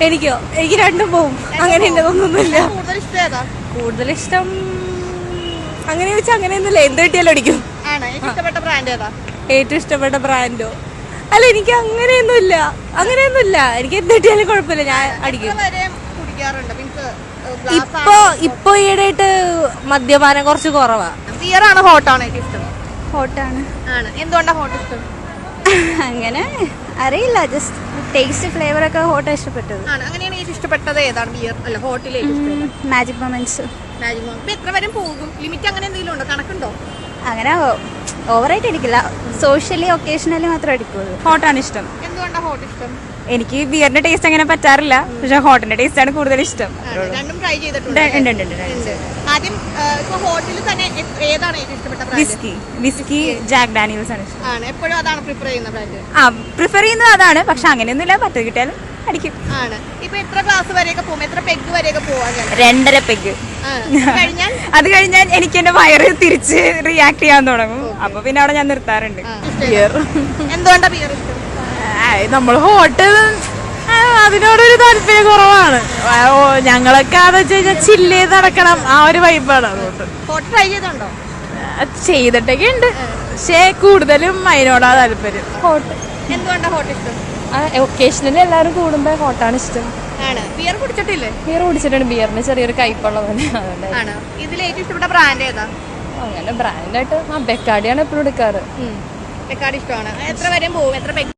എനിക്കോ? എനിക്ക് രണ്ടും പോവും. അങ്ങനെ ഒന്നുമില്ല. കൂടുതൽ ഇഷ്ടം അങ്ങനെ ചോദിച്ചാൽ അങ്ങനെയൊന്നുമില്ല. എന്ത് കിട്ടിയാലും അടിക്കും. ഏറ്റവും ഇഷ്ടപ്പെട്ട ബ്രാൻഡോ? അല്ല, എനിക്ക് അങ്ങനെയൊന്നുമില്ല. എനിക്ക് എന്ത് കിട്ടിയാലും കുഴപ്പമില്ല, ഞാൻ അടിക്കും. ഇപ്പൊ ഈയിടെയായിട്ട് മദ്യപാനം കുറച്ച് കുറവാ. ബിയറാണ് ഹോട്ടാണ് ഏറ്റവും ഇഷ്ടം? ഹോട്ടാണ്. എന്തുകൊണ്ടാ ഹോട്ട് ഇഷ്ടം? അങ്ങനെ അറിയില്ല, ജസ്റ്റ് ടേസ്റ്റ് ഫ്ലേവർ ഒക്കെ ഹോട്ട് ഇഷ്ടപ്പെട്ടത്. അങ്ങനെയാണ് ഏറ്റവും ഇഷ്ടപ്പെട്ടത് ഏതാണ്? ബിയർ അല്ല ഹോട്ടലിൽ മാജിക് മൊമെന്റ്സ്. എത്ര വരെ പോകും? ലിമിറ്റ് അങ്ങനെ എന്തെങ്കിലും ഉണ്ടോ? കണക്കുണ്ടോ? അങ്ങനെ ഓവറായിട്ട് അടിക്കില്ല, സോഷ്യലി ഒക്കേഷണലി മാത്രമേ അടിക്കുള്ളൂ. ഹോട്ടാണ് ഇഷ്ടം. എന്തുകൊണ്ടാ ഹോട്ട് ഇഷ്ടം? എനിക്ക് ബിയറിന്റെ ടേസ്റ്റ് അങ്ങനെ പറ്റാറില്ല, പക്ഷെ ഹോട്ടിന്റെ ടേസ്റ്റ് ആണ് കൂടുതൽ ഇഷ്ടം. രണ്ടും ട്രൈ ചെയ്തിട്ടുണ്ട്. ആദ്യം ഹോട്ടലിൽ തന്നെ ഏതാണ് ഏറ്റവും ഇഷ്ടപ്പെട്ട ബ്രാൻഡ്? വിസ്കി ജാക്ക് ഡാനിയൽസ് ആണ് ഇഷ്ടം. എപ്പോഴും അതാണ് പ്രിഫർ ചെയ്യുന്ന ബ്രാൻഡ്? പ്രിഫർ ചെയ്യുന്നത് അതാണ്, പക്ഷെ അങ്ങനെയൊന്നുമില്ല, പത്ത് കിട്ടിയാലും അടിക്കും. ഇപ്പൊ എത്ര ക്ലാസ് വരെയൊക്കെ പോകും? എത്ര പെഗ് വരെയൊക്കെ പോവാൻ? 2.5 പെഗ്. അത് കഴിഞ്ഞാൽ എനിക്ക് എന്റെ വയറ് തിരിച്ച് റിയാക്ട് ചെയ്യാൻ തുടങ്ങും. അപ്പൊ പിന്നെ അവിടെ ഞാൻ നിർത്താറുണ്ട്. എന്തുകൊണ്ടാ ബിയർ ഇഷ്ടം? നമ്മള് ഹോട്ടൽ അതിനോടൊരു താല്പര്യം കുറവാണ്. ഞങ്ങളൊക്കെ അതെന്ന് വെച്ച് കഴിഞ്ഞാൽ ചില്ല് ചെയ്ത് നടക്കണം, ആ ഒരു വൈബാണ്. അതുകൊണ്ട് ഹോട്ടൽ ട്രൈ ചെയ്തിട്ടുണ്ടോ? ചെയ്തിട്ടൊക്കെ ഉണ്ട്, പക്ഷേ കൂടുതലും അതിനോടാ താല്പര്യം. ഹോട്ടൽ. എന്തുകൊണ്ടാ ഹോട്ട് ഇഷ്ടം? ഒക്കേഷണലി എല്ലാവരും കൂടുമ്പോ ഹോട്ടാണ് ഇഷ്ടം. ബിയർ കുടിച്ചിട്ടില്ലേ? ബിയർ കുടിച്ചിട്ടുണ്ട്. ബിയറിന് ചെറിയൊരു കയ്പുള്ളതാണ്. ഇതിൽ ഏറ്റവും ഇഷ്ടപ്പെട്ട ബ്രാൻഡ് ഏതാ? അങ്ങനെ ബ്രാൻഡായിട്ട് ബെക്കാഡിയാണ് എപ്പോഴും എടുക്കാറ്. ബെക്കാഡി ഇഷ്ടമാണ്. എത്ര വരെയും പോകും? എത്ര പെഗ്?